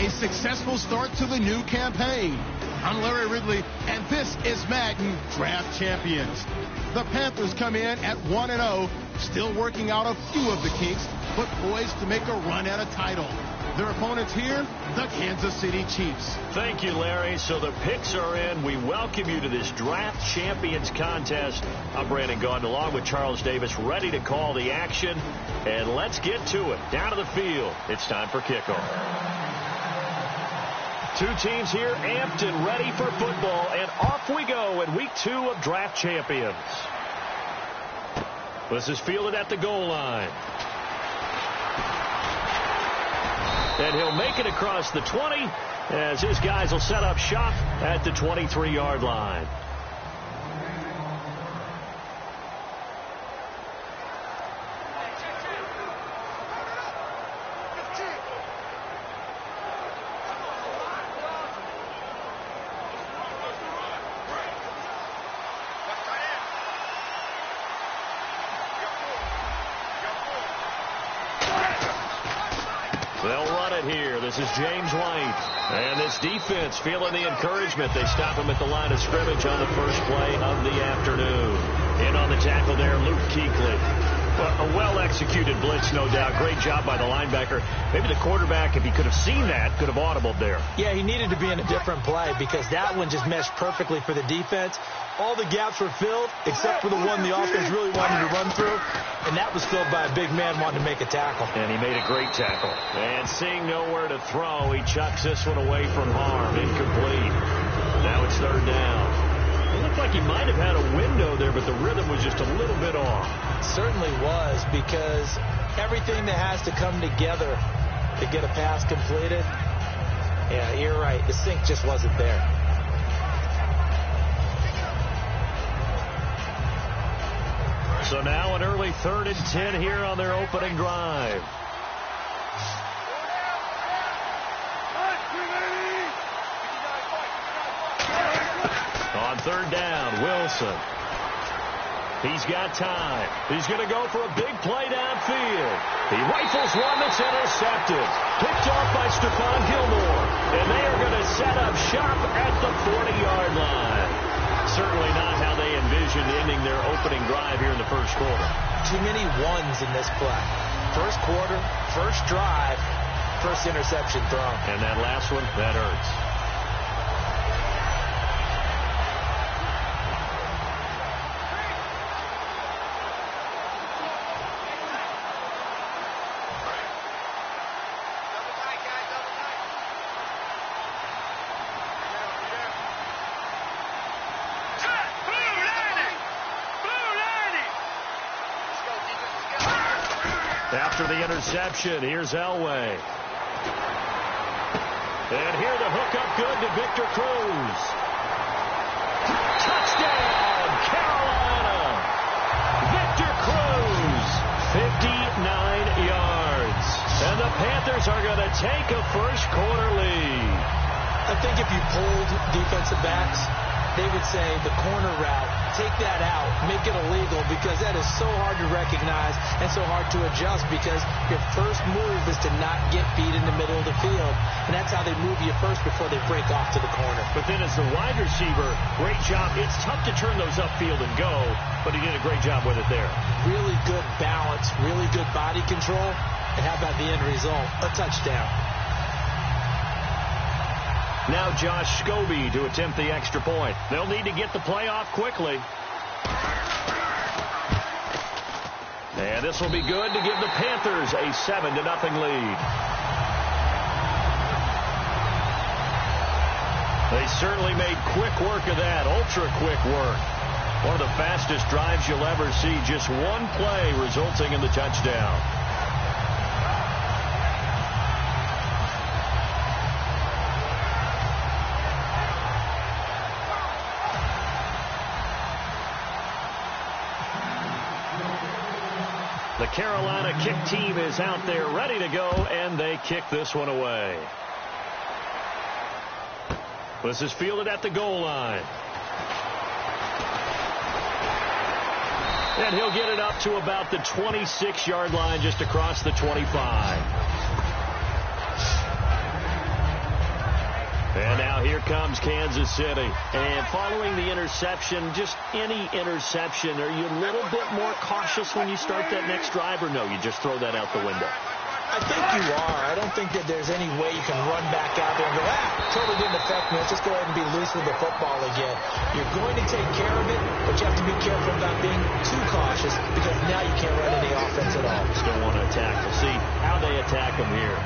a successful start to the new campaign. I'm Larry Ridley, and this is Madden Draft Champions. The Panthers come in at 1-0, still working out a few of the kinks, but poised to make a run at a title. Their opponents here, the Kansas City Chiefs. Thank you, Larry. So the picks are in. We welcome you to this Draft Champions contest. I'm Brandon Gaudin along with Charles Davis, ready to call the action. And let's get to it. Down to the field. It's time for kickoff. Two teams here amped and ready for football. And off we go in week 2 of Draft Champions. This is fielded at the goal line. And he'll make it across the 20 as his guys will set up shop at the 23-yard line. They'll run it here. This is James White. And this defense feeling the encouragement. They stop him at the line of scrimmage on the first play of the afternoon. In on the tackle there, Luke Kuechly. A well-executed blitz, no doubt. Great job by the linebacker. Maybe the quarterback, if he could have seen that, could have audibled there. Yeah, he needed to be in a different play because that one just meshed perfectly for the defense. All the gaps were filled except for the one the offense really wanted to run through, and that was filled by a big man wanting to make a tackle. And he made a great tackle. And seeing nowhere to throw, he chucks this one away from harm. Incomplete. Now it's third down. It looked like he might have had a window there, but the rhythm was just a little bit off. Certainly was, because everything that has to come together to get a pass completed, yeah, you're right. The sync just wasn't there. So now an early 3rd and 10 here on their opening drive. On third down, Wilson. He's got time. He's going to go for a big play downfield. He rifles one that's intercepted. Picked off by Stephon Gilmore. And they are going to set up shop at the 40-yard line. Certainly not how they envisioned ending their opening drive here in the first quarter. Too many ones in this play. First quarter, first drive, first interception thrown. And that last one, that hurts. After the interception, here's Elway. And here the hookup good to Victor Cruz. Touchdown, Carolina. Victor Cruz, 59 yards. And the Panthers are going to take a first quarter lead. I think if you polled defensive backs, they would say the corner route, take that out, make it illegal, because that is so hard to recognize and so hard to adjust, because your first move is to not get beat in the middle of the field. And that's how they move you first before they break off to the corner. But then as the wide receiver, great job. It's tough to turn those upfield and go, but he did a great job with it there. Really good balance, really good body control. And how about the end result? A touchdown. Now Josh Scobie to attempt the extra point. They'll need to get the play off quickly. And this will be good to give the Panthers a 7-0 lead. They certainly made quick work of that, ultra-quick work. One of the fastest drives you'll ever see, just one play resulting in the touchdown. The Carolina kick team is out there ready to go, and they kick this one away. This is fielded at the goal line. And he'll get it up to about the 26-yard line, just across the 25. here comes Kansas City. And following the interception, just any interception, are you a little bit more cautious when you start that next drive, or no, you just throw that out the window? I think you are. I don't think that there's any way you can run back out there and go, totally didn't affect me. Let's just go ahead and be loose with the football again. You're going to take care of it, but you have to be careful about being too cautious because now you can't run any offense at all. Still want to attack. We'll see how they attack them here.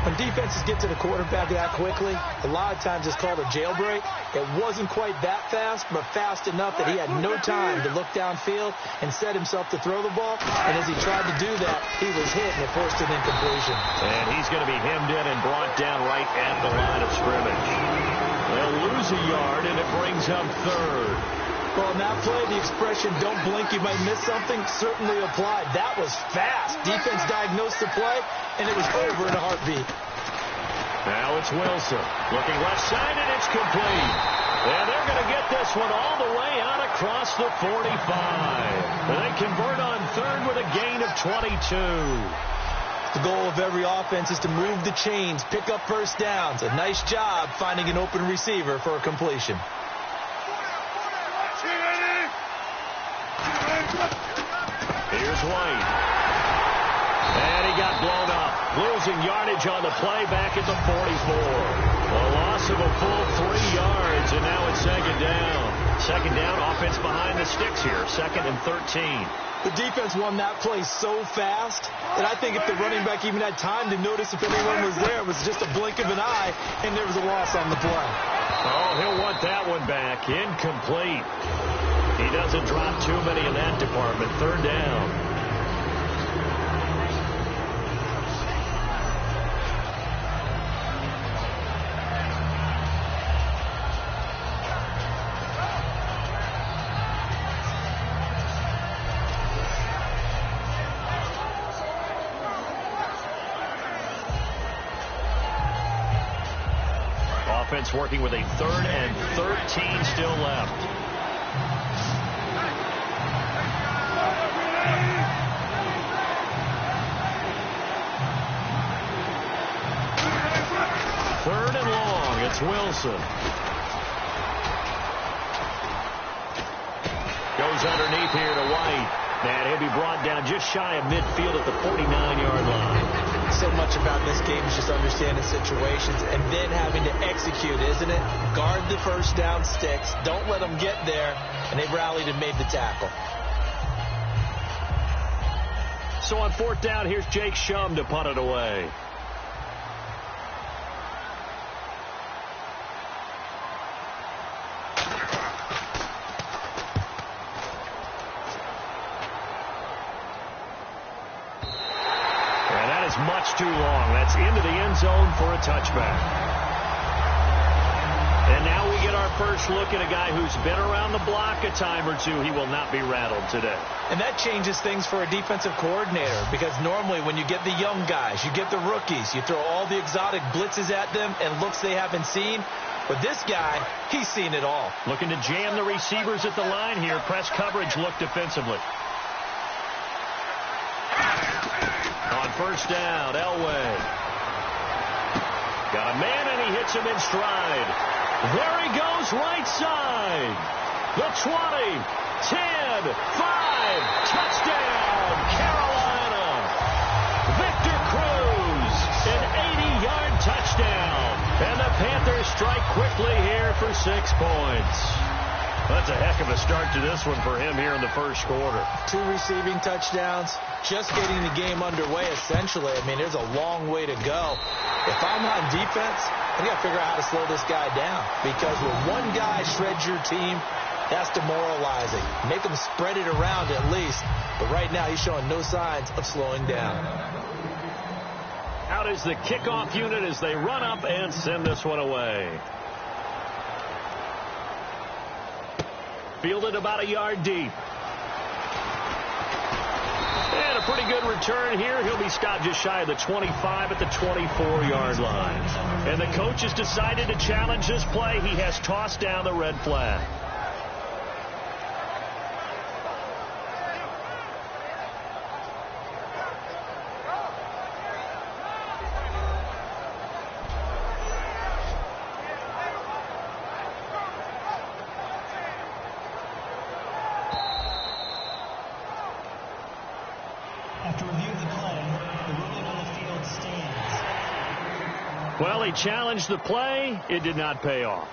When defenses get to the quarterback that quickly, a lot of times it's called a jailbreak. It wasn't quite that fast, but fast enough that he had no time to look downfield and set himself to throw the ball. And as he tried to do that, he was hit and it forced an incompletion. And he's going to be hemmed in and brought down right at the line of scrimmage. They'll lose a yard, and it brings up third. Well, in that play, the expression, don't blink, you might miss something, certainly applied. That was fast. Defense diagnosed the play, and it was over in a heartbeat. Now it's Wilson. Looking left side, and it's complete. And they're going to get this one all the way out across the 45. And they convert on third with a gain of 22. The goal of every offense is to move the chains, pick up first downs. A nice job finding an open receiver for a completion. Here's White. And he got blown up. Losing yardage on the play back at the 44. A loss of a full 3 yards, and now it's second down. Second down, offense behind the sticks here. 2nd and 13. The defense won that play so fast that I think if the running back even had time to notice if anyone was there, it was just a blink of an eye, and there was a loss on the play. Oh, he'll want that one back. Incomplete. He doesn't drop too many in that department. Third down. Offense working with a 3rd and 13 still left. Third and long. It's Wilson. Goes underneath here to White. And he'll be brought down just shy of midfield at the 49-yard line. So much about this game is just understanding situations and then having to execute, isn't it? Guard the first down sticks. Don't let them get there. And they rallied and made the tackle. So on 4th down, here's Jake Shum to punt it away. Much too long. That's into the end zone for a touchback. And now we get our first look at a guy who's been around the block a time or two. He will not be rattled today. And that changes things for a defensive coordinator, because normally when you get the young guys, you get the rookies, you throw all the exotic blitzes at them and looks they haven't seen. But this guy, he's seen it all. Looking to jam the receivers at the line here. Press coverage look defensively. On first down, Elway. Got a man, and he hits him in stride. There he goes, right side. The 20, 10, 5, touchdown, Carolina. Victor Cruz, an 80-yard touchdown. And the Panthers strike quickly here for 6 points. That's a heck of a start to this one for him here in the first quarter. 2 receiving touchdowns, just getting the game underway, essentially. I mean, there's a long way to go. If I'm on defense, I got to figure out how to slow this guy down, because when one guy shreds your team, that's demoralizing. Make him spread it around at least. But right now, he's showing no signs of slowing down. Out is the kickoff unit as they run up and send this one away. Fielded about a yard deep. And a pretty good return here. He'll be stopped just shy of the 25 at the 24-yard line. And the coach has decided to challenge this play. He has tossed down the red flag. Well, he challenged the play. It did not pay off.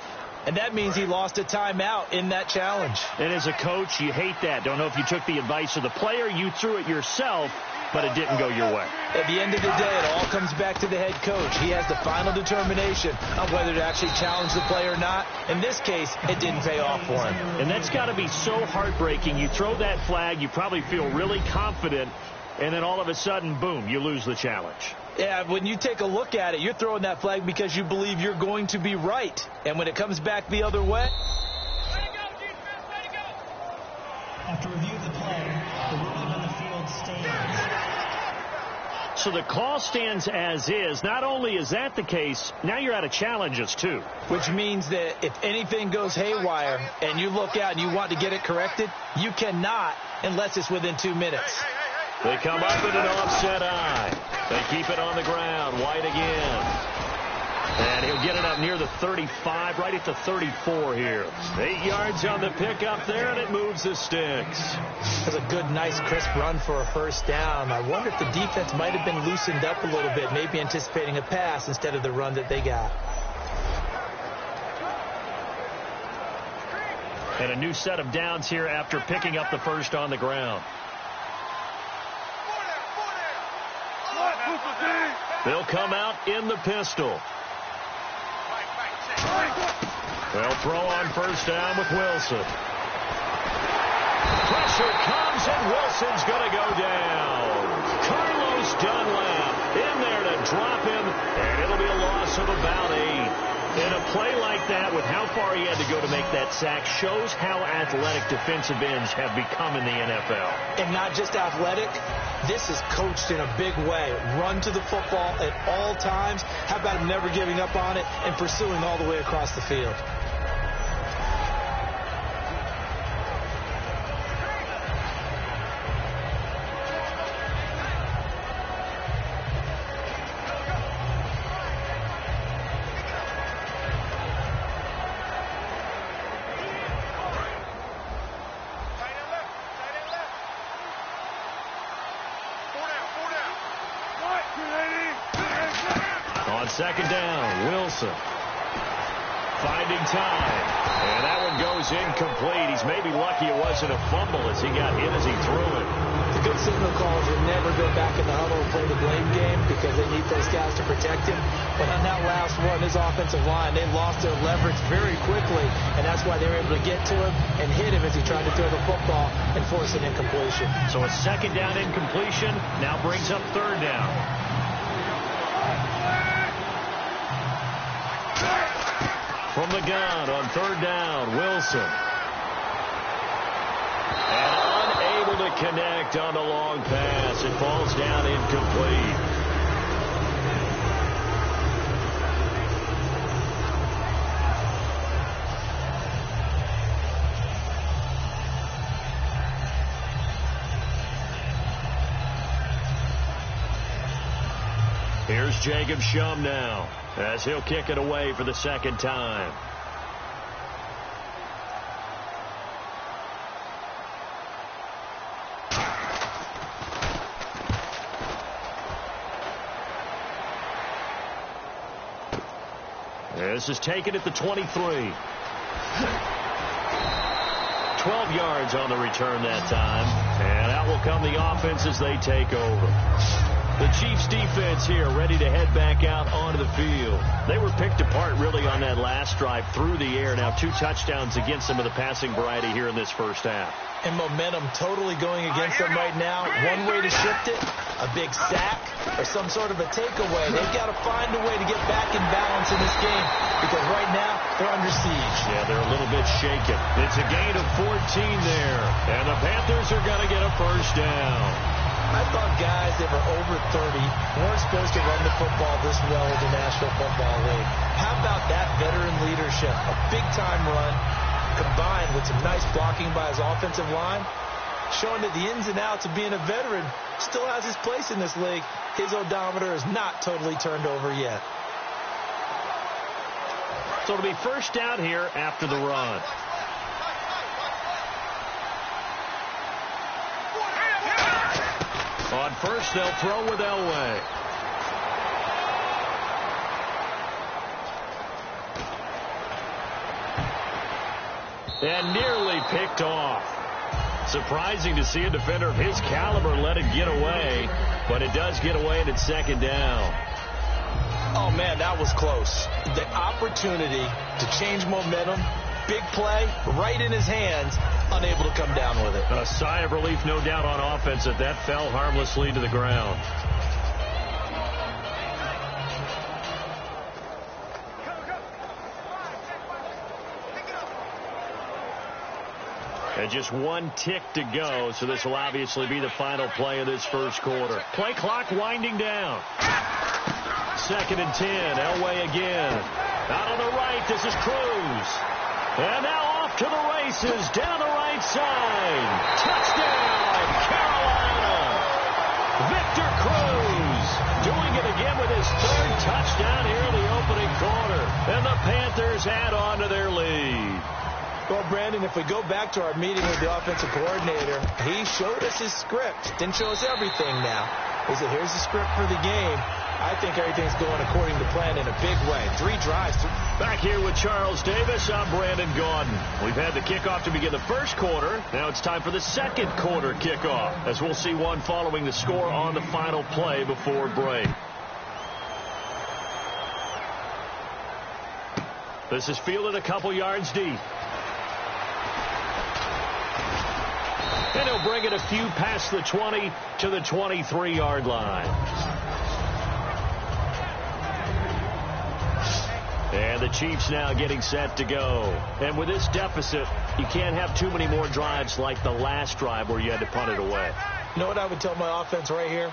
And that means he lost a timeout in that challenge. And as a coach, you hate that. Don't know if you took the advice of the player, you threw it yourself, but it didn't go your way. At the end of the day, it all comes back to the head coach. He has the final determination on whether to actually challenge the play or not. In this case, it didn't pay off for him. And that's got to be so heartbreaking. You throw that flag, you probably feel really confident, and then all of a sudden, boom, you lose the challenge. Yeah, when you take a look at it, you're throwing that flag because you believe you're going to be right. And when it comes back the other way... After review of the play, the ruling on the field stands. So the call stands as is. Not only is that the case, now you're out of challenges, too. Which means that if anything goes haywire and you look out and you want to get it corrected, you cannot unless it's within 2 minutes. They come up in an offset eye. They keep it on the ground. White again. And he'll get it up near the 35, right at the 34 here. 8 yards on the pickup there, and it moves the sticks. That's a good, nice, crisp run for a first down. I wonder if the defense might have been loosened up a little bit, maybe anticipating a pass instead of the run that they got. And a new set of downs here after picking up the first on the ground. They'll come out in the pistol. They'll throw on first down with Wilson. Pressure comes, and Wilson's going to go down. Carlos Dunlap in there to drop him, and it'll be a loss of about 8. In a play like that, with how far he had to go to make that sack, shows how athletic defensive ends have become in the NFL. And not just athletic, this is coached in a big way. Run to the football at all times. How about him never giving up on it and pursuing all the way across the field? On second down, Wilson finding time, and that one goes incomplete. He's maybe lucky it wasn't a fumble as he got hit as he threw it. The good signal callers will never go back in the huddle and play the blame game because they need those guys to protect him. But on that last one, his offensive line, they lost their leverage very quickly, and that's why they were able to get to him and hit him as he tried to throw the football and force an incompletion. So a second down incompletion now brings up third down. From the gun on third down, Wilson. And unable to connect on the long pass. It falls down incomplete. Here's Jacob Shum now, as he'll kick it away for the second time. This is taken at the 23. 12 yards on the return that time. And out will come the offense as they take over. The Chiefs defense here ready to head back out onto the field. They were picked apart really on that last drive through the air. Now 2 touchdowns against some of the passing variety here in this first half. And momentum totally going against them right now. One way to shift it, a big sack or some sort of a takeaway. They've got to find a way to get back in balance in this game because right now they're under siege. Yeah, they're a little bit shaken. It's a gain of 14 there, and the Panthers are going to get a first down. I thought guys that were over 30 weren't supposed to run the football this well in the National Football League. How about that veteran leadership? A big-time run combined with some nice blocking by his offensive line, showing that the ins and outs of being a veteran still has his place in this league. His odometer is not totally turned over yet. So it'll be first down here after the run. On first, they'll throw with Elway. and nearly picked off. Surprising to see a defender of his caliber let it get away, but it does get away and it's second down. Oh, man, that was close. The opportunity to change momentum, big play, right in his hands, unable to come down with it. A sigh of relief, no doubt, on offense that that fell harmlessly to the ground. And just one tick to go, so this will obviously be the final play of this first quarter. Play clock winding down. 2nd and 10, Elway again. Out on the right, this is Cruz. And now off to the races, down the right side. Touchdown, Carolina. Victor Cruz doing it again with his 3rd touchdown here in the opening quarter. And the Panthers add on to their lead. Well, Brandon, if we go back to our meeting with the offensive coordinator, he showed us his script. Didn't show us everything now. He said, here's the script for the game. I think everything's going according to plan in a big way. 3 drives. Back here with Charles Davis, I'm Brandon Gaudin. We've had the kickoff to begin the first quarter. Now it's time for the second quarter kickoff, as we'll see one following the score on the final play before break. This is fielded a couple yards deep. And he'll bring it a few past the 20 to the 23-yard line. And the Chiefs now getting set to go. And with this deficit, you can't have too many more drives like the last drive where you had to punt it away. You know what I would tell my offense right here?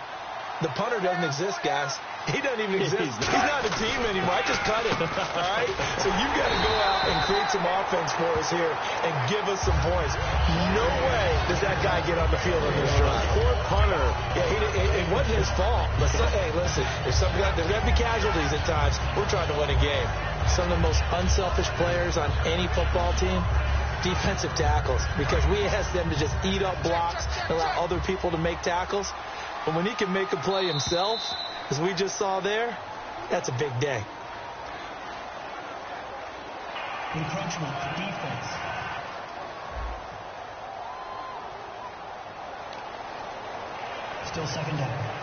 The punter doesn't exist, guys. He doesn't even exist. He's not a team anymore. I just cut him. All right? So you've got to go out and create some offense for us here and give us some points. No way does that guy get on the field on this drive. Poor punter. Yeah, it wasn't his fault. But hey, listen, there's going to be casualties at times. We're trying to win a game. Some of the most unselfish players on any football team, defensive tackles, because we ask them to just eat up blocks and allow other people to make tackles. But when he can make a play himself, as we just saw there, that's a big day. Encroachment, defense. Still second down.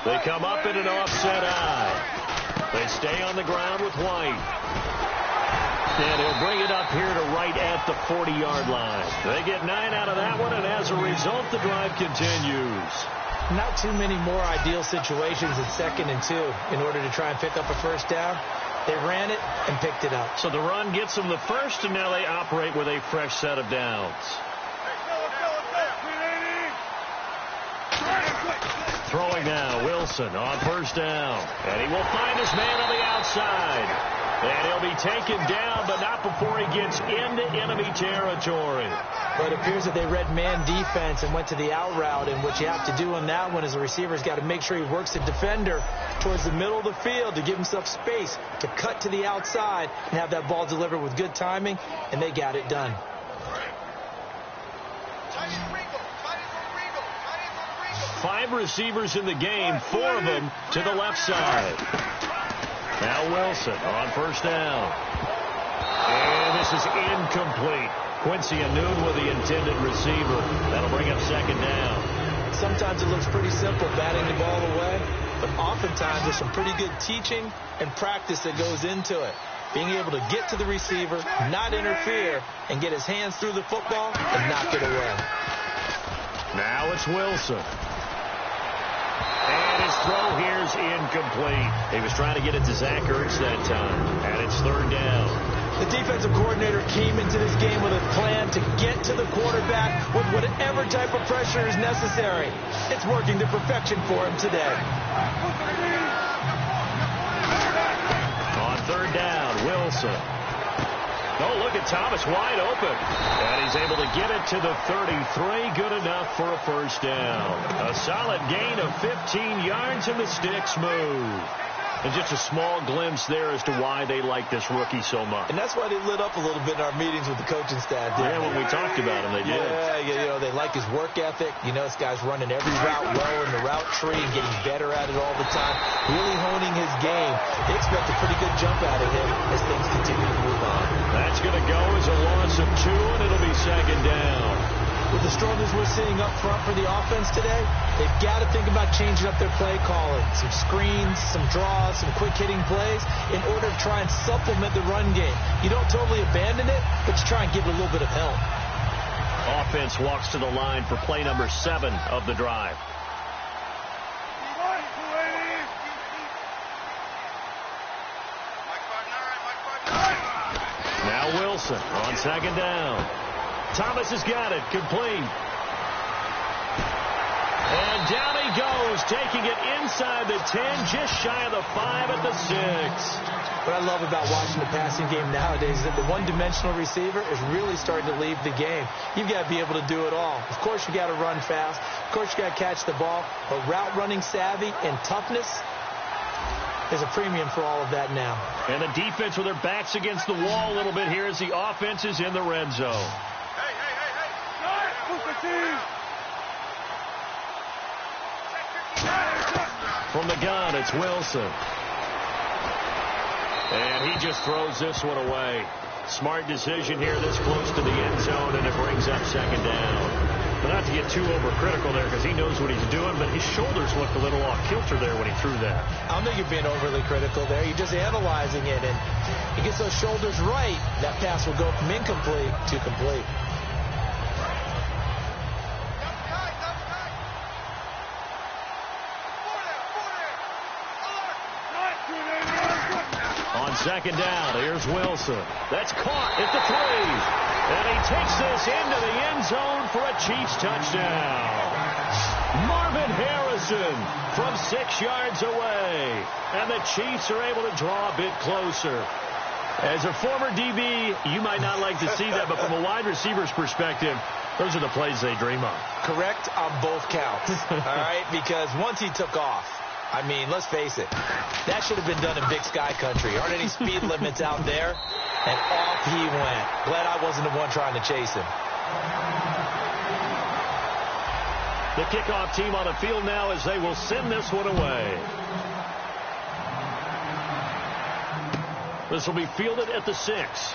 They come up in an offset eye. They stay on the ground with White. And he'll bring it up here to right at the 40-yard line. They get 9 out of that one, and as a result, the drive continues. Not too many more ideal situations at 2nd and 2 in order to try and pick up a first down. They ran it and picked it up. So the run gets them the first, and now they operate with a fresh set of downs. Throwing now, Wilson on first down. And he will find his man on the outside. And he'll be taken down, but not before he gets into enemy territory. But it appears that they read man defense and went to the out route. And what you have to do on that one is the receiver's got to make sure he works the defender towards the middle of the field to give himself space to cut to the outside and have that ball delivered with good timing. And they got it done. 5 receivers in the game, 4 of them to the left side. Now Wilson on first down. And this is incomplete. Quincy Anoon with the intended receiver. That'll bring up second down. Sometimes it looks pretty simple, batting the ball away. But oftentimes there's some pretty good teaching and practice that goes into it. Being able to get to the receiver, not interfere, and get his hands through the football and knock it away. Now it's Wilson. And his throw here is incomplete. He was trying to get it to Zach Ertz that time. And it's third down. The defensive coordinator came into this game with a plan to get to the quarterback with whatever type of pressure is necessary. It's working to perfection for him today. On third down, Wilson. Oh, look at Thomas wide open. And he's able to get it to the 33. Good enough for a first down. A solid gain of 15 yards, and the sticks move. And just a small glimpse there as to why they like this rookie so much. And that's why they lit up a little bit in our meetings with the coaching staff. Yeah, when we talked about him, they did. Yeah, they like his work ethic. This guy's running every route well in the route tree and getting better at it all the time. Really honing his game. They expect a pretty good jump out of him as things continue to move on. That's going to go as a loss of 2, and it'll be second down. With the struggles we're seeing up front for the offense today, they've got to think about changing up their play calling. Some screens, some draws, some quick-hitting plays in order to try and supplement the run game. You don't totally abandon it, but you try and give it a little bit of help. Offense walks to the line for play number 7 of the drive. Now Wilson on second down. Thomas has got it. Complete. And down he goes, taking it inside the 10, just shy of the 5 at the 6. What I love about watching the passing game nowadays is that the one-dimensional receiver is really starting to leave the game. You've got to be able to do it all. Of course, you got to run fast. Of course, you got to catch the ball. But route running savvy and toughness is a premium for all of that now. And the defense with their backs against the wall a little bit here as the offense is in the red zone. From the gun, it's Wilson. And he just throws this one away. Smart decision here this close to the end zone, and it brings up second down. But not to get too overcritical there because he knows what he's doing, but his shoulders looked a little off kilter there when he threw that. I don't think you're being overly critical there. You're just analyzing it, and he gets those shoulders right, that pass will go from incomplete to complete. On second down, here's Wilson. That's caught at the 3. And he takes this into the end zone for a Chiefs touchdown. Marvin Harrison from 6 yards away. And the Chiefs are able to draw a bit closer. As a former DB, you might not like to see that, but from a wide receiver's perspective, those are the plays they dream of. Correct on both counts, all right? Because once he took off, I mean, let's face it, that should have been done in Big Sky country. Aren't any speed limits out there? And off he went. Glad I wasn't the one trying to chase him. The kickoff team on the field now as they will send this one away. This will be fielded at the 6.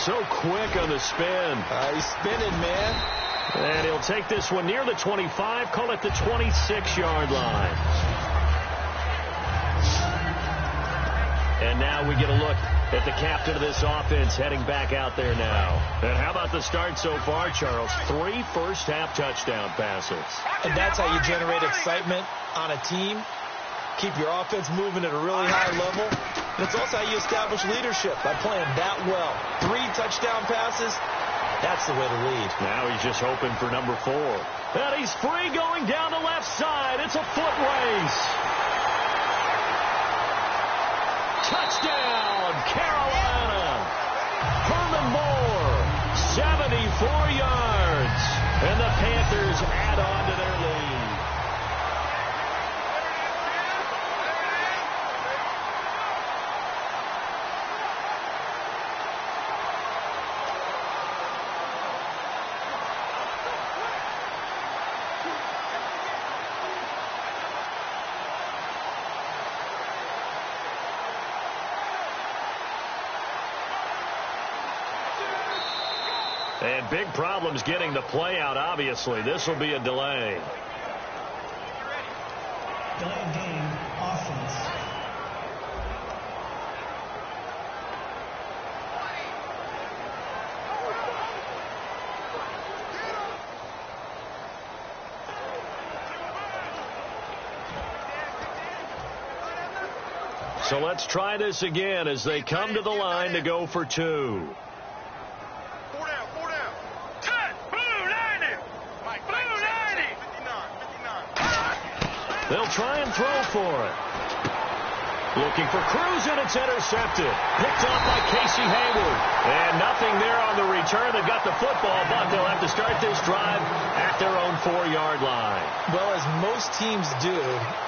So quick on the spin. He's spinning, man. And he'll take this one near the 25, call it the 26-yard line. And now we get a look at the captain of this offense heading back out there now. And how about the start so far, Charles? 3 first-half touchdown passes. And that's how you generate excitement on a team. Keep your offense moving at a really high level. And it's also how you establish leadership by playing that well. 3 touchdown passes. That's the way to lead. Now he's just hoping for number 4. And he's free going down the left side. It's a foot race. Touchdown, Carolina. Herman Moore, 74 yards. And the Panthers add on to their lead. And big problems getting the play out, obviously. This will be a delay. Delay of game, offense. So let's try this again as they come to the line to go for 2. They'll try and throw for it. Looking for Cruz, and it's intercepted. Picked up by Casey Hayward. And nothing there on the return. They've got the football, but they'll have to start this drive at their own 4-yard line. Well, as most teams do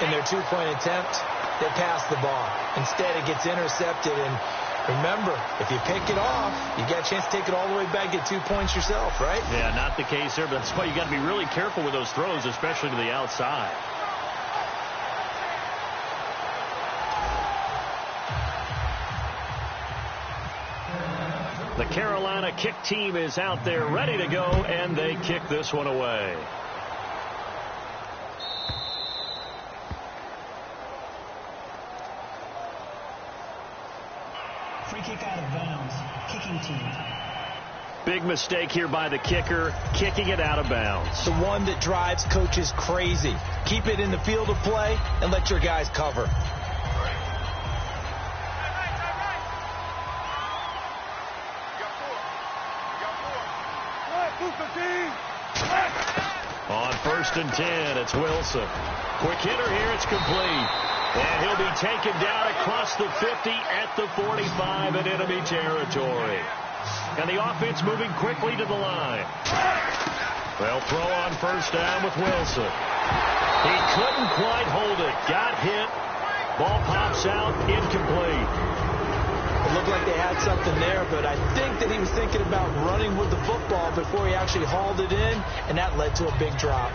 in their two-point attempt, they pass the ball. Instead, it gets intercepted. And remember, if you pick it off, you got a chance to take it all the way back, get 2 points yourself, right? Yeah, not the case there, but that's why you got to be really careful with those throws, especially to the outside. The Carolina kick team is out there ready to go, and they kick this one away. Free kick out of bounds. Kicking team. Big mistake here by the kicker, kicking it out of bounds. The one that drives coaches crazy. Keep it in the field of play and let your guys cover. On 1st and 10, it's Wilson. Quick hitter here, it's complete. And he'll be taken down across the 50 at the 45 in enemy territory. And the offense moving quickly to the line. They'll throw on 1st down with Wilson. He couldn't quite hold it. Got hit. Ball pops out, incomplete. It looked like they had something there, but I think that he was thinking about running with the football before he actually hauled it in, and that led to a big drop.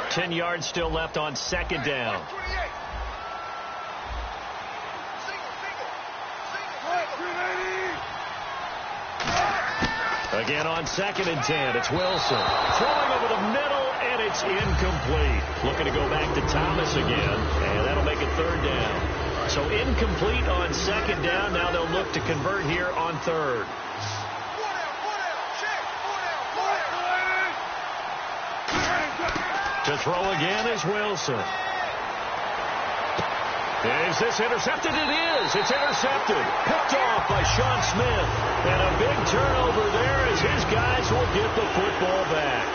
Ten yards still left on 2nd down. Again on 2nd and 10, it's Wilson. Throwing over the middle, and it's incomplete. Looking to go back to Thomas again, and that'll make it 3rd down. So incomplete on 2nd down. Now they'll look to convert here on 3rd. To throw again is Wilson. Is this intercepted? It is. It's intercepted. Picked off by Sean Smith. And a big turnover there as his guys will get the football back.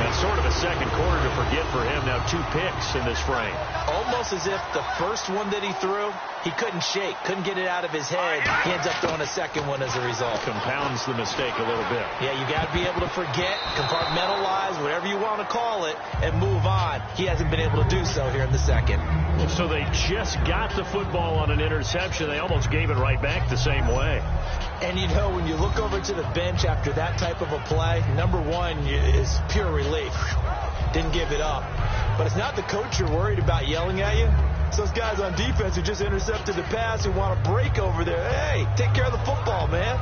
That's sort of a second quarter to forget for him. Now 2 picks in this frame. Almost as if the first one that he threw, he couldn't shake, couldn't get it out of his head. He ends up throwing a second one as a result. Compounds the mistake a little bit. Yeah, you got to be able to forget, compartmentalize, whatever you want to call it, and move on. He hasn't been able to do so here in the second. So they just got the football on an interception. They almost gave it right back the same way. And, you know, when you look over to the bench after that type of a play, number one is pure relief. Didn't give it up. But it's not the coach you're worried about yelling at you. It's those guys on defense who just intercepted the pass who want to break over there. Hey, take care of the football, man.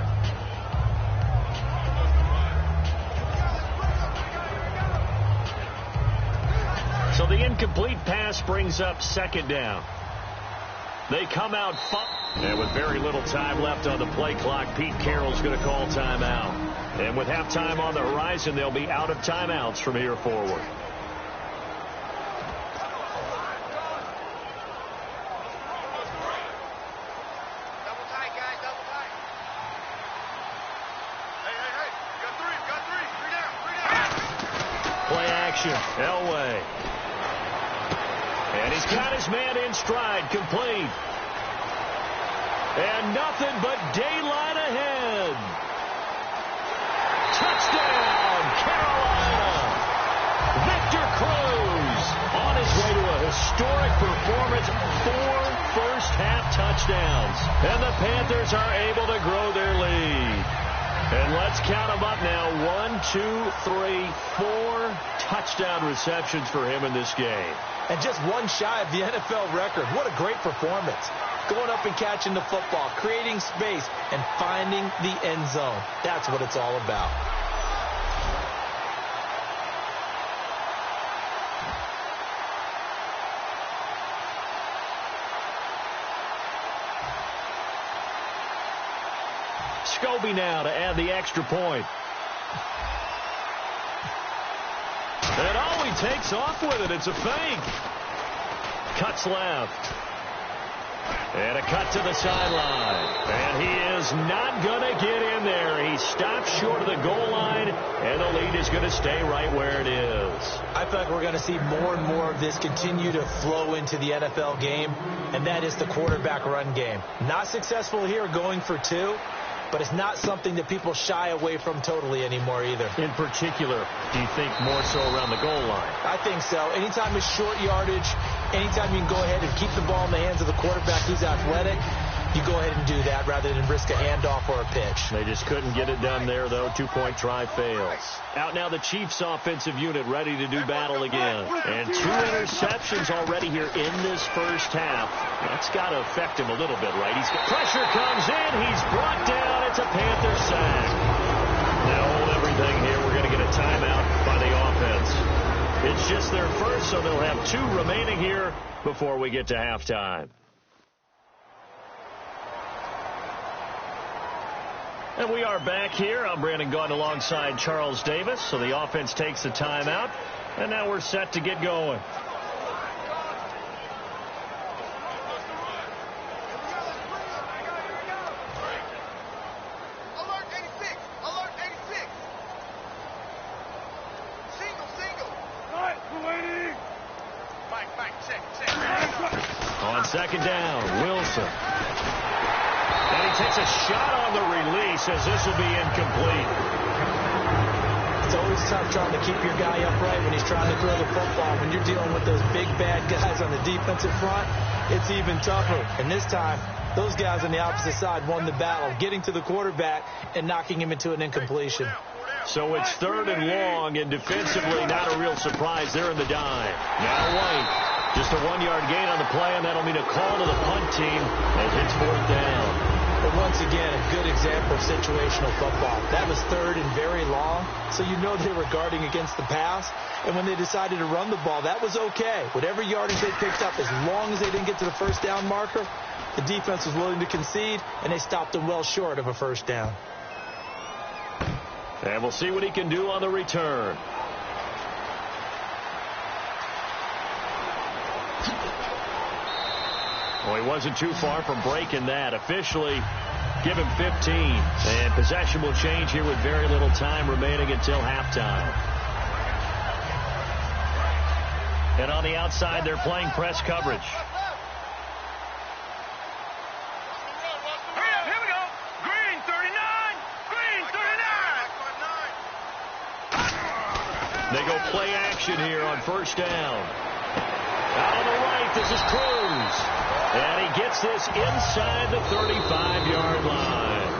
So the incomplete pass brings up 2nd down. They come out, and with very little time left on the play clock, Pete Carroll's going to call timeout. And with halftime on the horizon, they'll be out of timeouts from here forward. Play action, Elway. And he's got his man in stride, complete. And nothing but daylight ahead. Touchdown, Carolina. Victor Cruz on his way to a historic performance. 4 first-half touchdowns. And the Panthers are able to grow their lead. And let's count them up now. 1, 2, 3, 4 touchdown receptions for him in this game. And just one shy of the NFL record. What a great performance. Going up and catching the football, creating space, and finding the end zone. That's what it's all about. Scobie now to add the extra point. And oh, he takes off with it. It's a fake. Cuts left. And a cut to the sideline. And he is is not going to get in there. He stops short of the goal line, and the lead is going to stay right where it is. I feel like we're going to see more and more of this continue to flow into the NFL game, and that is the quarterback run game. Not successful here going for 2, but it's not something that people shy away from totally anymore either. In particular, do you think more so around the goal line? I think so. Anytime it's short yardage, anytime you can go ahead and keep the ball in the hands of the quarterback who's athletic, you go ahead and do that rather than risk a handoff or a pitch. They just couldn't get it done there, though. 2-point try fails. Out now the Chiefs offensive unit ready to do battle again. And 2 interceptions already here in this first half. That's got to affect him a little bit, right? Pressure comes in. He's brought down. It's a Panther sack. Now hold everything here. We're going to get a timeout by the offense. It's just their first, so they'll have 2 remaining here before we get to halftime. And we are back here. I'm Brandon Gaudin alongside Charles Davis. So the offense takes a timeout. And now we're set to get going. Alert 86! Alert 86! Single! Alright, we're waiting! Mike, check. On second down, Wilson. And he takes a shot on the release as this will be incomplete. It's always tough trying to keep your guy upright when he's trying to throw the football. When you're dealing with those big, bad guys on the defensive front, it's even tougher. And this time, those guys on the opposite side won the battle, getting to the quarterback and knocking him into an incompletion. So it's 3rd and long, and defensively not a real surprise. They're in the dime. Now White, just a 1-yard gain on the play, and that'll mean a call to the punt team as it's 4th down. But once again, a good example of situational football. That was 3rd and very long, so you know they were guarding against the pass. And when they decided to run the ball, that was okay. Whatever yardage they picked up, as long as they didn't get to the first down marker, the defense was willing to concede, and they stopped them well short of a first down. And we'll see what he can do on the return. Well, he wasn't too far from breaking that. Officially, give him 15. And possession will change here with very little time remaining until halftime. And on the outside, they're playing press coverage. Here we go. Green 39. They go play action here on first down. Out on the right, this is Cruz. And he gets this inside the 35-yard line.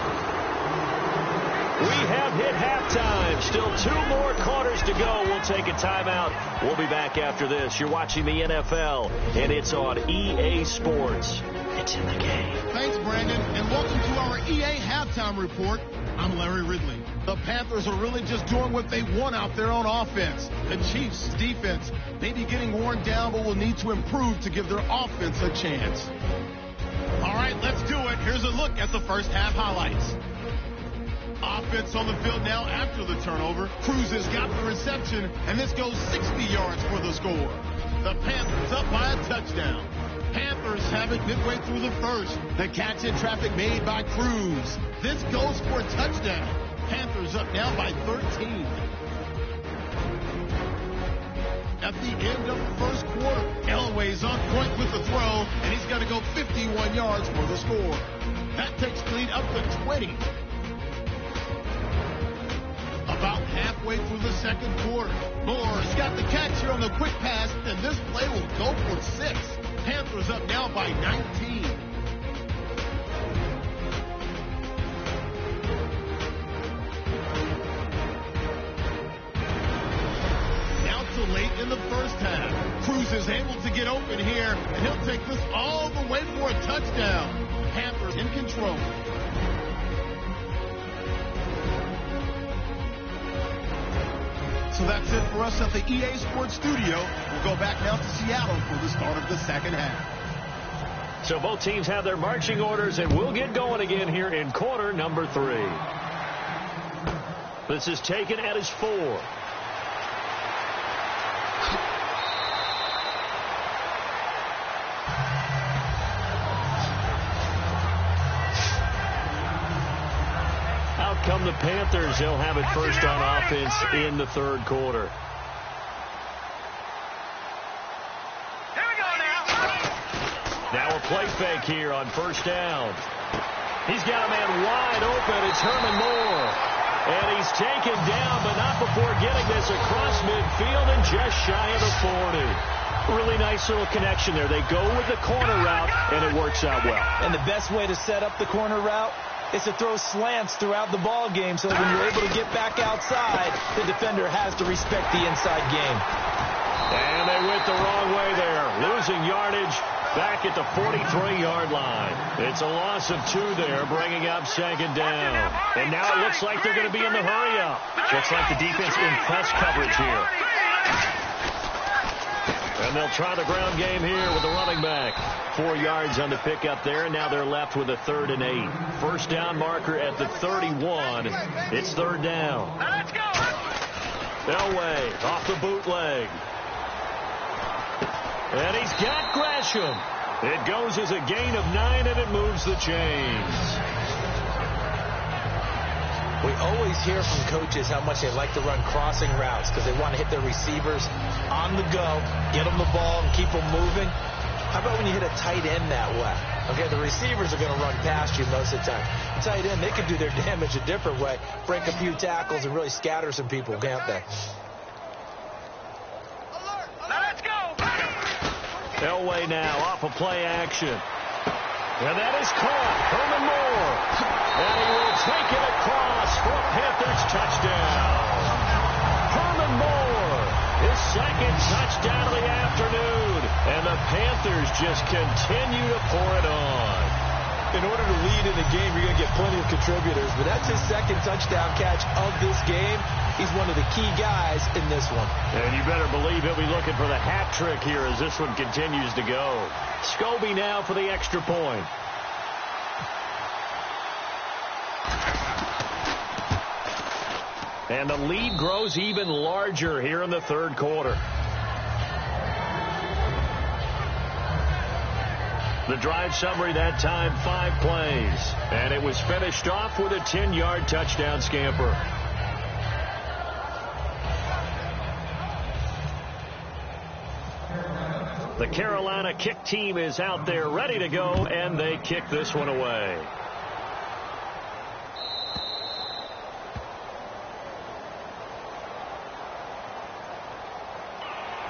We have hit halftime. Still 2 more quarters to go. We'll take a timeout. We'll be back after this. You're watching the NFL, and it's on EA Sports. It's in the game. Thanks, Brandon, and welcome to our EA Halftime Report. I'm Larry Ridley. The Panthers are really just doing what they want out there on offense. The Chiefs' defense may be getting worn down, but will need to improve to give their offense a chance. All right, let's do it. Here's a look at the first half highlights. Offense on the field now after the turnover. Cruz has got the reception, and this goes 60 yards for the score. The Panthers up by a touchdown. Panthers have it midway through the first. The catch in traffic made by Cruz. This goes for a touchdown. Panthers up now by 13. At the end of the first quarter, Elway's on point with the throw, and he's got to go 51 yards for the score. That takes the lead up to 20. About halfway through the second quarter, Moore's got the catch here on the quick pass, and this play will go for 6. Panthers up now by 19. Now to late in the first half. Cruz is able to get open here, and he'll take this all the way for a touchdown. Panthers in control. So that's it for us at the EA Sports Studio. We'll go back now to Seattle for the start of the second half. So both teams have their marching orders, and we'll get going again here in quarter number 3. This is taken at his 4. come the Panthers. They'll have it first on offense in the third quarter. Here we go now. Now a play fake here on first down. He's got a man wide open. It's Herman Moore. And he's taken down, but not before getting this across midfield and just shy of the 40. Really nice little connection there. They go with the corner route, and it works out well. And the best way to set up the corner route is to throw slants throughout the ball game so that when you're able to get back outside, the defender has to respect the inside game. And they went the wrong way there, losing yardage back at the 43-yard line. It's a loss of 2 there, bringing up second down. And now it looks like they're going to be in the hurry-up. Looks like the defense in press coverage here. And they'll try the ground game here with the running back. 4 yards on the pickup there, and now they're left with a 3rd and 8. First down marker at the 31. It's 3rd down. Now let's go. Elway off the bootleg. And he's got Gresham. It goes as a gain of 9, and it moves the chains. We always hear from coaches how much they like to run crossing routes because they want to hit their receivers on the go, get them the ball, and keep them moving. How about when you hit a tight end that way? Okay, the receivers are going to run past you most of the time. Tight end, they can do their damage a different way, break a few tackles, and really scatter some people, can't they? Now let's go. Elway now off of play action. And that is caught. Herman Moore. And he will take it across for a Panthers touchdown. Herman Moore, his 2nd touchdown of the afternoon. And the Panthers just continue to pour it on. In order to lead in the game, you're going to get plenty of contributors. But that's his 2nd touchdown catch of this game. He's one of the key guys in this one. And you better believe he'll be looking for the hat trick here as this one continues to go. Scobie now for the extra point. And the lead grows even larger here in the 3rd quarter. The drive summary that time, 5 plays. And it was finished off with a 10-yard touchdown scamper. The Carolina kick team is out there ready to go, and they kick this one away.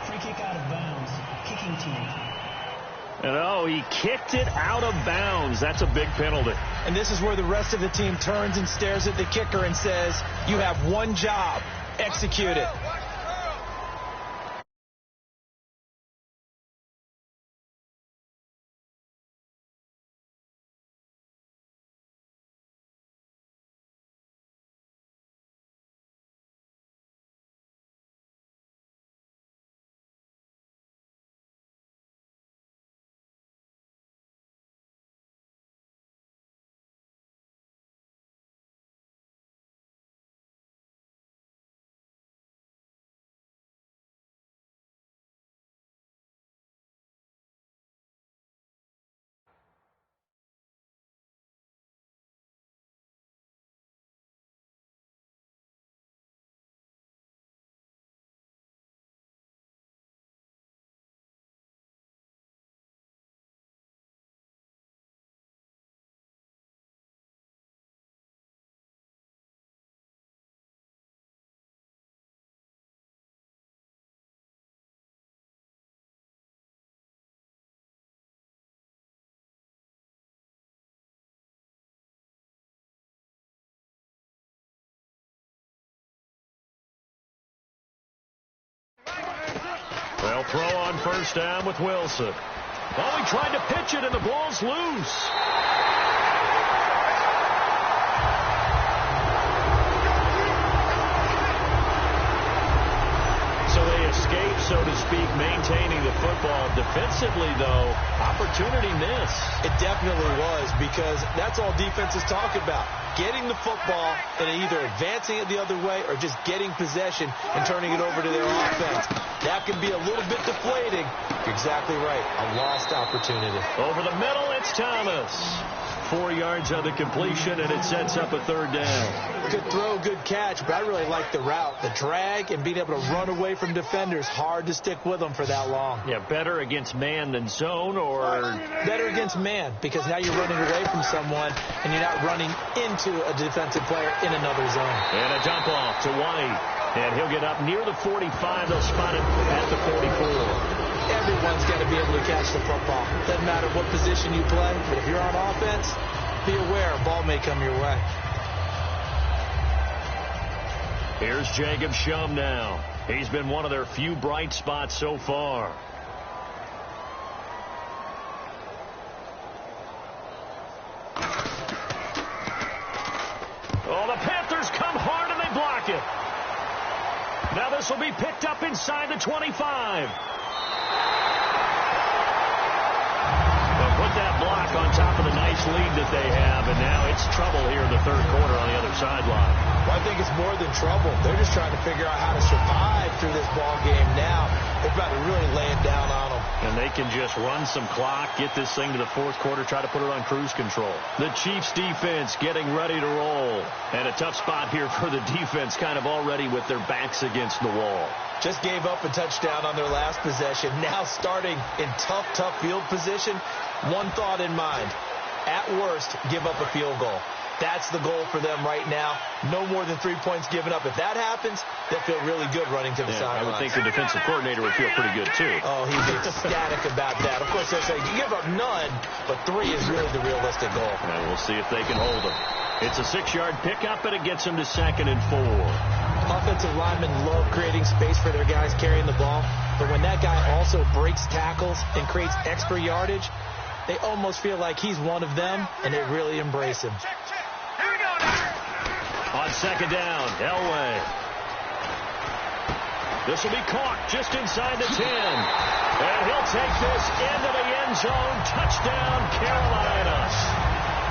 Free kick out of bounds. Kicking team. And oh, he kicked it out of bounds. That's a big penalty. And this is where the rest of the team turns and stares at the kicker and says, you have one job. Execute it. They'll throw on first down with Wilson. Oh, he tried to pitch it, and the ball's loose. So they escape, so to speak, maintaining the football. Defensively, though, opportunity missed. It definitely was, because that's all defenses talk about. Getting the football and either advancing it the other way or just getting possession and turning it over to their offense. That can be a little bit deflating. You're exactly right. A lost opportunity. Over the middle, it's Thomas. 4 yards on the completion, and it sets up a third down. Good throw, good catch, but I really like the route. The drag and being able to run away from defenders. Hard to stick with them for that long. Yeah, better against man than zone, or? Better against man, because now you're running away from someone, and you're not running into a defensive player in another zone. And a dump off to White. And he'll get up near the 45. They'll spot him at the 44. Everyone's got to be able to catch the football. Doesn't matter what position you play, but if you're on offense, be aware a ball may come your way. Here's Jacob Shum now. He's been one of their few bright spots so far. Oh, the Panthers come hard and they block it. Now this will be picked up inside the 25. They'll put that block on top of the nice lead that they have, and now it's trouble here in the third quarter on the other sideline. Well, I think it's more than trouble. They're just trying to figure out how to survive through this ball game now. They're about to really lay it down on them. And they can just run some clock, get this thing to the fourth quarter, try to put it on cruise control. The Chiefs defense getting ready to roll. And a tough spot here for the defense, kind of already with their backs against the wall. Just gave up a touchdown on their last possession. Now starting in tough field position. One thought in mind. At worst, give up a field goal. That's the goal for them right now. No more than 3 points given up. If that happens, they'll feel really good running to the sideline. I would think the defensive coordinator would feel pretty good, too. Oh, he'd be ecstatic about that. Of course, they'll say, you give up none, but 3 is really the realistic goal. And we'll see if they can hold them. It's a 6-yard pickup, and it gets them to 2nd and 4. Offensive linemen love creating space for their guys carrying the ball, but when that guy also breaks tackles and creates extra yardage, they almost feel like he's one of them, and they really embrace him. On 2nd down, Elway. This will be caught just inside the 10. And he'll take this into the end zone. Touchdown, Carolina.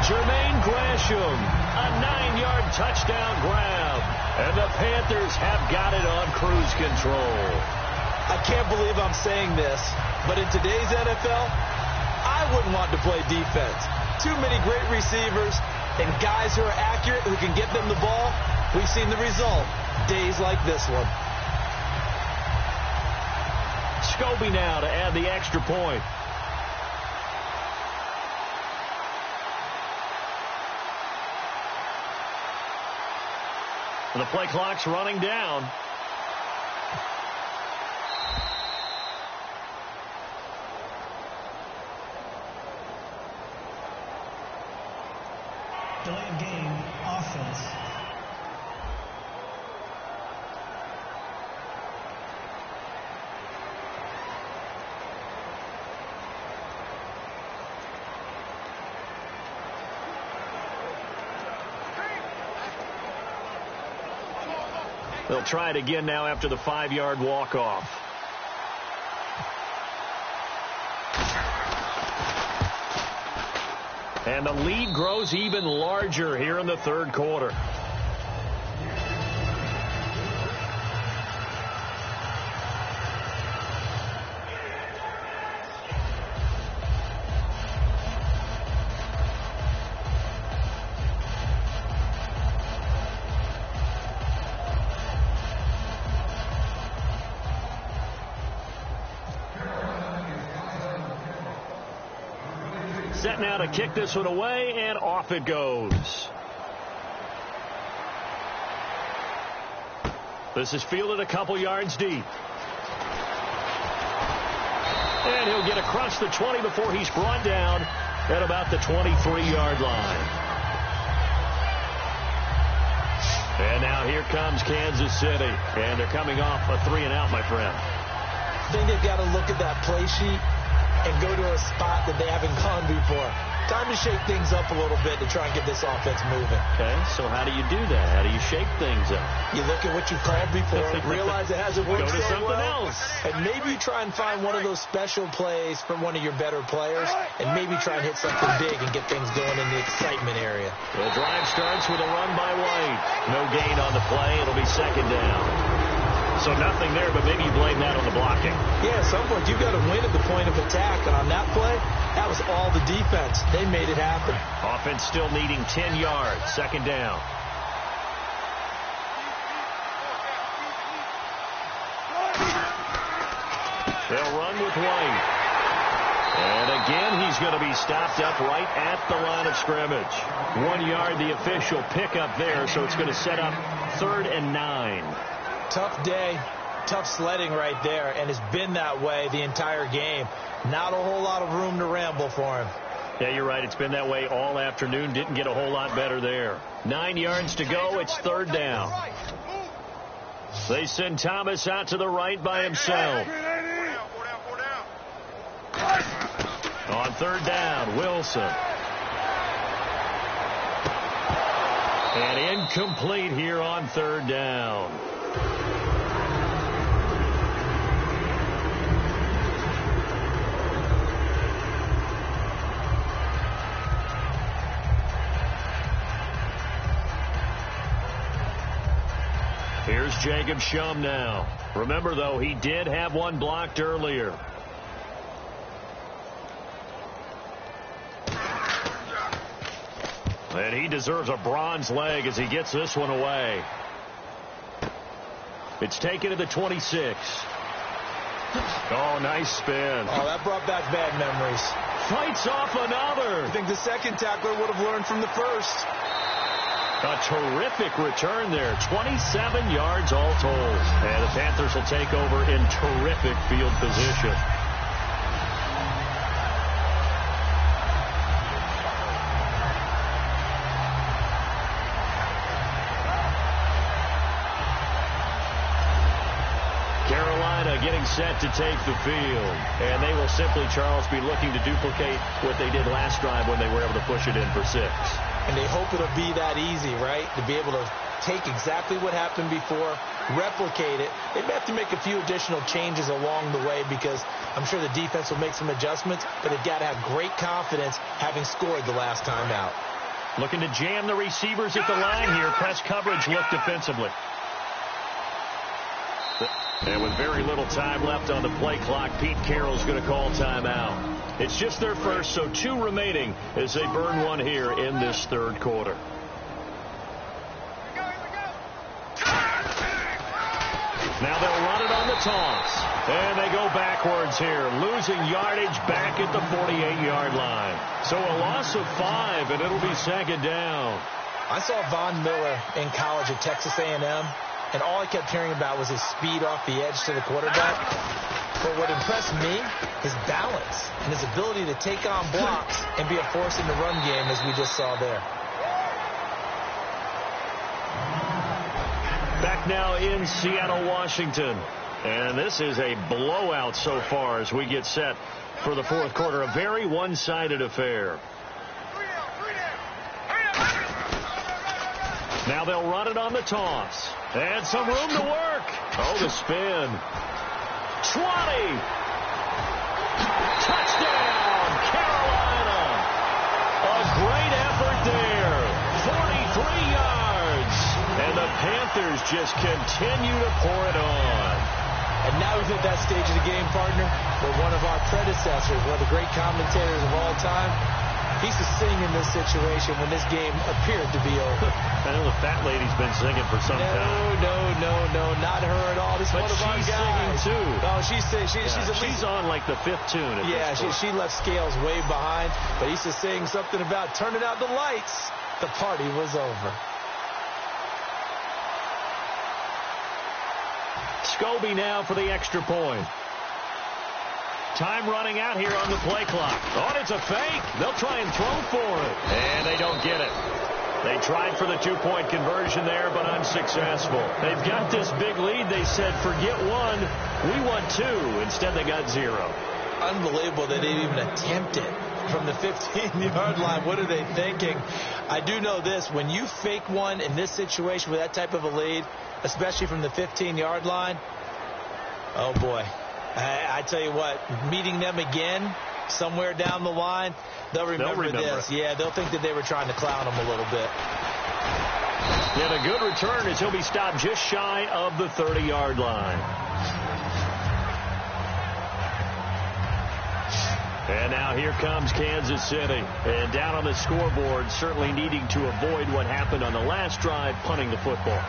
Jermaine Gresham, a 9-yard touchdown grab. And the Panthers have got it on cruise control. I can't believe I'm saying this, but in today's NFL, I wouldn't want to play defense. Too many great receivers and guys who are accurate, who can get them the ball. We've seen the result. Days like this one. Scobie now to add the extra point. The play clock's running down. Delay of game, offense. They'll try it again now after the 5-yard walk-off. And the lead grows even larger here in the third quarter. Set now to kick this one away, and off it goes. This is fielded a couple yards deep. And he'll get across the 20 before he's brought down at about the 23-yard line. And now here comes Kansas City. And they're coming off a 3-and-out, my friend. I think they've got to look at that play sheet and go to a spot that they haven't gone before. Time to shake things up a little bit to try and get this offense moving. Okay, so how do you do that? How do you shake things up? You look at what you've called before, realize it hasn't worked so so well, else. and maybe you try and find one of those special plays from one of your better players, and maybe try and hit something big and get things going in the excitement area. The drive starts with a run by White. No gain on the play. It'll be 2nd down. So nothing there, but maybe you blame that on the blocking. Yeah, at some point you've got to win at the point of attack. And on that play, that was all the defense. They made it happen. Offense still needing 10 yards. Second down. They'll run with White. And again, he's going to be stopped up right at the line of scrimmage. 1 yard, the official pickup there, so it's going to set up 3rd and 9. Tough day, tough sledding right there, and it's been that way the entire game. Not a whole lot of room to ramble for him. Yeah, you're right. It's been that way all afternoon. Didn't get a whole lot better there. 9 yards to go. It's 3rd down. They send Thomas out to the right by himself. On 3rd down, Wilson. And incomplete here on 3rd down. Here's Jacob Shum now. Remember, though, he did have one blocked earlier. And he deserves a bronze leg as he gets this one away. It's taken to the 26. Oh, nice spin. Oh, that brought back bad memories. Fights off another. I think the second tackler would have learned from the first. A terrific return there. 27 yards all told. And the Panthers will take over in terrific field position. Getting set to take the field. And they will simply, Charles, be looking to duplicate what they did last drive when they were able to push it in for 6. And they hope it'll be that easy, right? To be able to take exactly what happened before, replicate it. They may have to make a few additional changes along the way because I'm sure the defense will make some adjustments, but they've got to have great confidence having scored the last time out. Looking to jam the receivers at the line here. Press coverage look defensively. And with very little time left on the play clock, Pete Carroll's going to call timeout. It's just their first, so 2 remaining as they burn one here in this 3rd quarter. Now they'll run it on the toss. And they go backwards here, losing yardage back at the 48-yard line. So a loss of 5, and it'll be 2nd down. I saw Von Miller in college at Texas A&M. And all I kept hearing about was his speed off the edge to the quarterback. But what impressed me, his balance and his ability to take on blocks and be a force in the run game, as we just saw there. Back now in Seattle, Washington. And this is a blowout so far as we get set for the 4th quarter. A very one-sided affair. Now they'll run it on the toss. And some room to work. Oh, the spin. 20. Touchdown, Carolina. A great effort there. 43 yards. And the Panthers just continue to pour it on. And now we've hit that stage of the game, partner, where one of our predecessors, one of the great commentators of all time, he used to sing in this situation when this game appeared to be over. I know the fat lady's been singing for some time. No, not her at all. This is one of our guys. She's singing too. Oh, she's on like the 5th tune. She left Scales way behind, but he used to sing something about turning out the lights. The party was over. Scobie now for the extra point. Time running out here on the play clock. Oh, it's a fake. They'll try and throw for it. And they don't get it. They tried for the 2-point conversion there, but unsuccessful. They've got this big lead. They said, forget 1. We want 2. Instead, they got 0. Unbelievable that they didn't even attempt it from the 15-yard line. What are they thinking? I do know this. When you fake one in this situation with that type of a lead, especially from the 15-yard line, oh, boy. I tell you what, meeting them again somewhere down the line, they'll remember this. Yeah, they'll think that they were trying to clown them a little bit. And a good return as he'll be stopped just shy of the 30-yard line. And now here comes Kansas City. And down on the scoreboard, certainly needing to avoid what happened on the last drive, punting the football.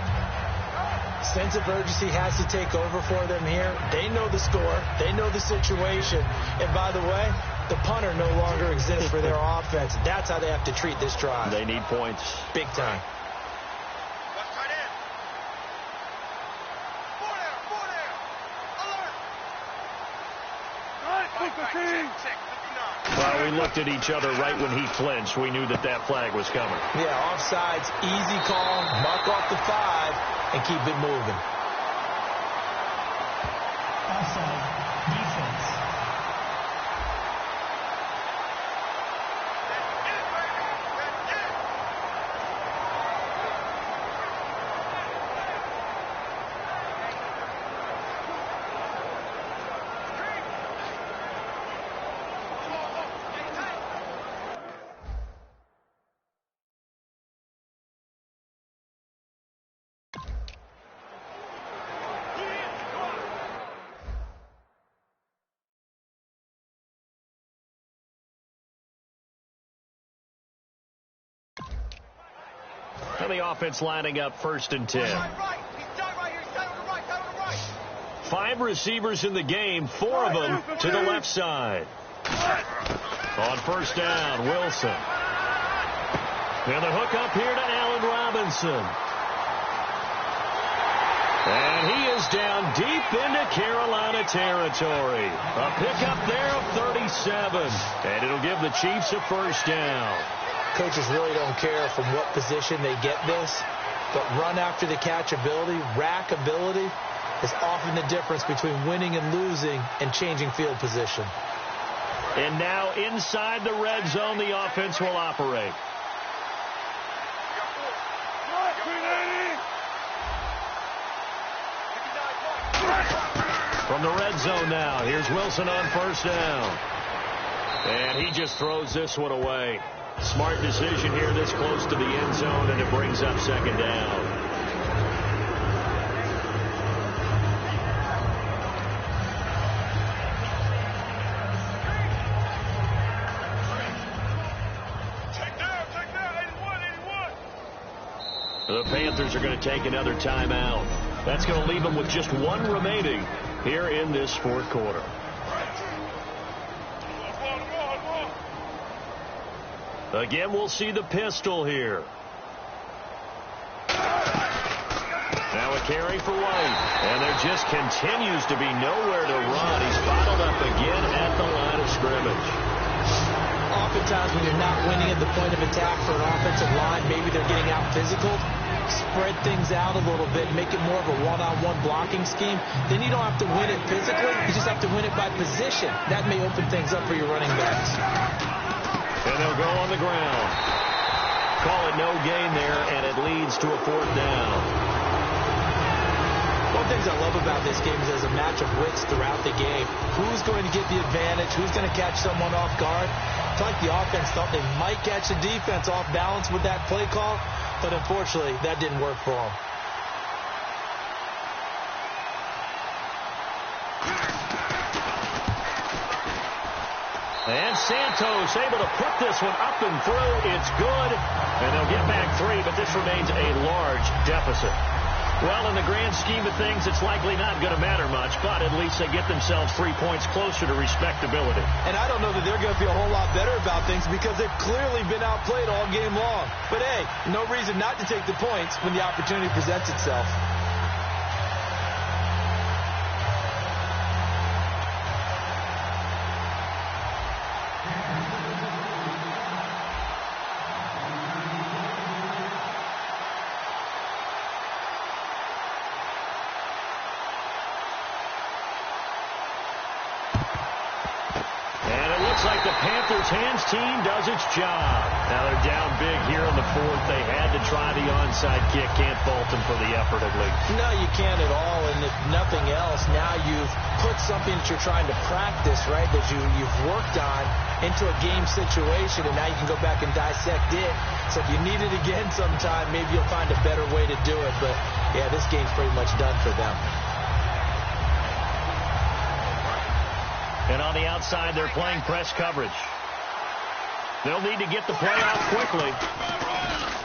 Sense of urgency has to take over for them here. They know the score. They know the situation. And by the way, the punter no longer exists for their offense. That's how they have to treat this drive. They need points. Big time. Well, we looked at each other right when he flinched. We knew that that flag was coming. Yeah, offsides, easy call, mark off the 5, and keep it moving. Offside, defense. And the offense lining up 1st and 10. 5 receivers in the game, 4 of them to the left side. On 1st down, Wilson. And the hook up here to Allen Robinson. And he is down deep into Carolina territory. A pickup there of 37. And it'll give the Chiefs a 1st down. Coaches really don't care from what position they get this, but run after the catch ability, rack ability, is often the difference between winning and losing and changing field position. And now inside the red zone, the offense will operate. From the red zone now, here's Wilson on 1st down. And he just throws this one away. Smart decision here this close to the end zone, and it brings up 2nd down. The Panthers are going to take another timeout. That's going to leave them with just 1 remaining here in this 4th quarter. Again, we'll see the pistol here. Now a carry for White. And there just continues to be nowhere to run. He's bottled up again at the line of scrimmage. Oftentimes when you're not winning at the point of attack for an offensive line, maybe they're getting out physical, spread things out a little bit, make it more of a one-on-one blocking scheme. Then you don't have to win it physically. You just have to win it by position. That may open things up for your running backs. And they'll go on the ground. Call it no gain there, and it leads to a 4th down. One of the things I love about this game is there's a match of wits throughout the game. Who's going to get the advantage? Who's going to catch someone off guard? It's like the offense thought they might catch the defense off balance with that play call, but unfortunately, that didn't work for them. And Santos able to put this one up and through. It's good. And they'll get back 3, but this remains a large deficit. Well, in the grand scheme of things, it's likely not going to matter much, but at least they get themselves 3 points closer to respectability. And I don't know that they're going to feel a whole lot better about things because they've clearly been outplayed all game long. But, hey, no reason not to take the points when the opportunity presents itself. Surtan's team does its job. Now they're down big here in the fourth. They had to try the onside kick. Can't fault them for the effort, at least. No, you can't at all. And if nothing else, now you've put something that you're trying to practice, right, that you've worked on into a game situation, and now you can go back and dissect it. So if you need it again sometime, maybe you'll find a better way to do it. But, yeah, this game's pretty much done for them. And on the outside, they're playing press coverage. They'll need to get the play off quickly.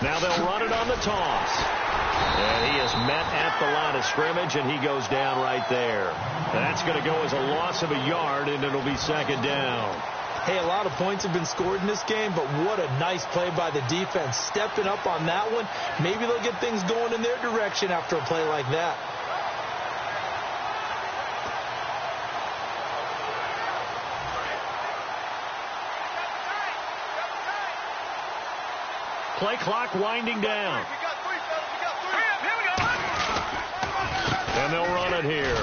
Now they'll run it on the toss. And he is met at the line of scrimmage, and he goes down right there. That's going to go as a loss of a yard, and it'll be second down. Hey, a lot of points have been scored in this game, but what a nice play by the defense. Stepping up on that one, maybe they'll get things going in their direction after a play like that. Play clock winding down. And they'll run it here.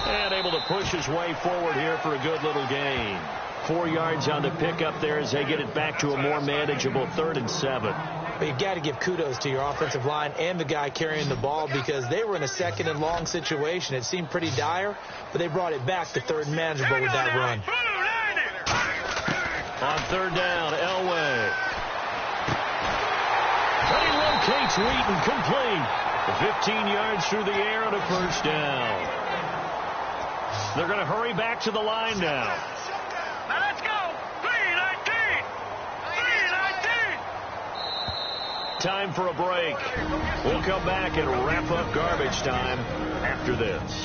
And able to push his way forward here for a good little gain. 4 yards on the pickup there as they get it back to a more manageable 3rd and 7. But you've got to give kudos to your offensive line and the guy carrying the ball, because they were in a 2nd and long situation. It seemed pretty dire, but they brought it back to 3rd and manageable with that run. On 3rd down, Elway. And he locates Wheaton, complete. 15 yards through the air and a first down. They're going to hurry back to the line now. Now let's go. 3:19. 3:19. Time for a break. We'll come back and wrap up garbage time after this.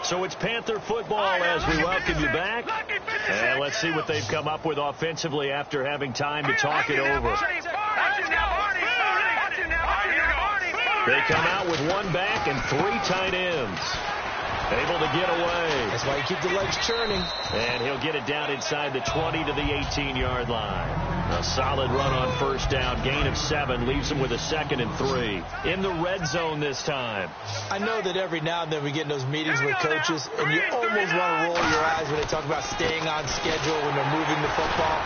So it's Panther football as we welcome you back. And let's see what they've come up with offensively after having time to talk it over. They come out with 1 back and 3 tight ends. Able to get away. That's why you keep the legs churning. And he'll get it down inside the 20 to the 18-yard line. A solid run on first down. Gain of 7 leaves them with a 2nd and 3. In the red zone this time. I know that every now and then we get in those meetings with coaches, and you almost want to roll your eyes when they talk about staying on schedule when they're moving the football.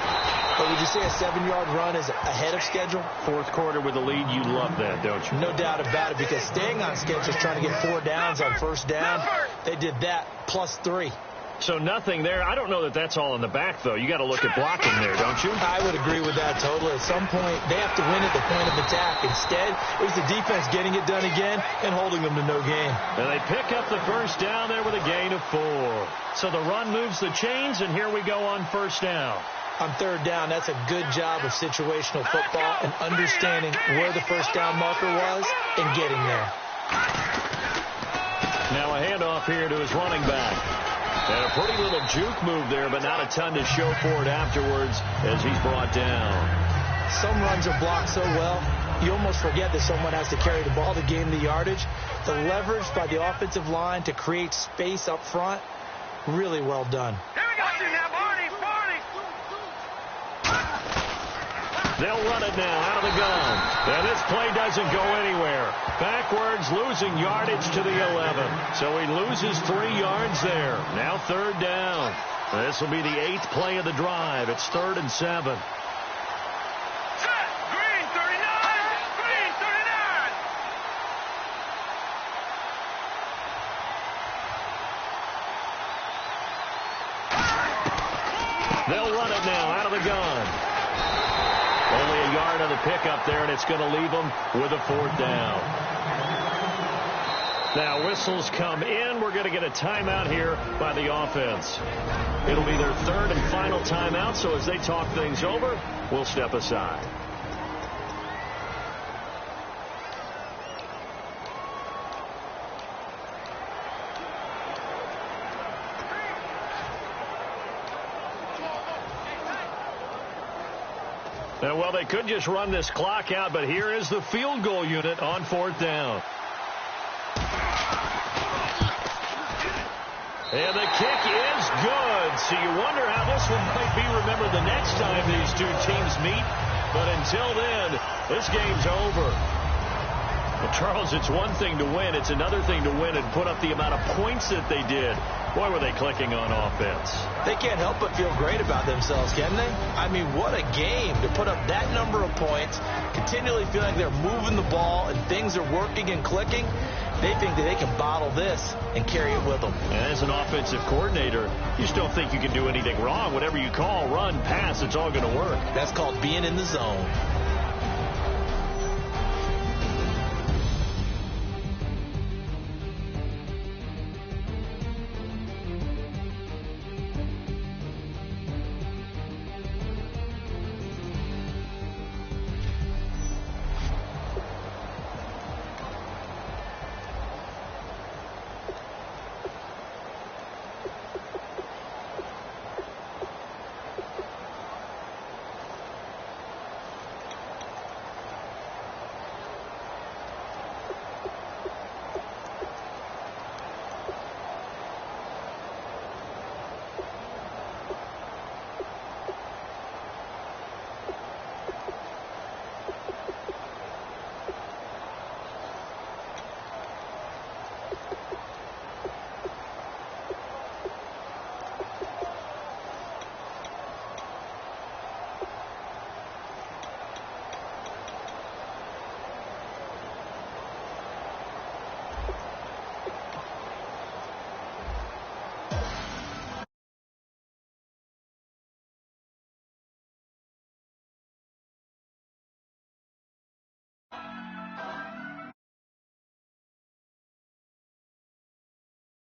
But would you say a 7-yard run is ahead of schedule? 4th quarter with a lead, you love that, don't you? No doubt about it, because staying on schedule is trying to get 4 downs on first down. They did that plus 3. So nothing there. I don't know that that's all in the back, though. You got to look at blocking there, don't you? I would agree with that totally. At some point, they have to win at the point of attack. Instead, it was the defense getting it done again and holding them to no gain. And they pick up the first down there with a gain of 4. So the run moves the chains, and here we go on first down. On 3rd down, that's a good job of situational football and understanding where the first down marker was and getting there. Now a handoff here to his running back. And a pretty little juke move there, but not a ton to show for it afterwards as he's brought down. Some runs are blocked so well, you almost forget that someone has to carry the ball to gain the yardage. The leverage by the offensive line to create space up front, really well done. Here we go. Now, Barney. They'll run it now out of the gun. And this play doesn't go anywhere. Backwards, losing yardage to the 11. So he loses 3 yards there. Now 3rd down. This will be the 8th play of the drive. It's 3rd and 7. Set. Green 39. Green 39. They'll run it now out of the gun. Only a yard on the pickup there, and it's going to leave them with a 4th down. Now whistles come in. We're going to get a timeout here by the offense. It'll be their 3rd and final timeout, so as they talk things over, we'll step aside. And, well, they could just run this clock out, but here is the field goal unit on 4th down. And the kick is good. So you wonder how this one might be remembered the next time these two teams meet. But until then, this game's over. Well, Charles, it's one thing to win. It's another thing to win and put up the amount of points that they did. Boy, were they clicking on offense. They can't help but feel great about themselves, can they? I mean, what a game to put up that number of points, continually feeling like they're moving the ball and things are working and clicking. They think that they can bottle this and carry it with them. And as an offensive coordinator, you just don't think you can do anything wrong. Whatever you call, run, pass, it's all going to work. That's called being in the zone.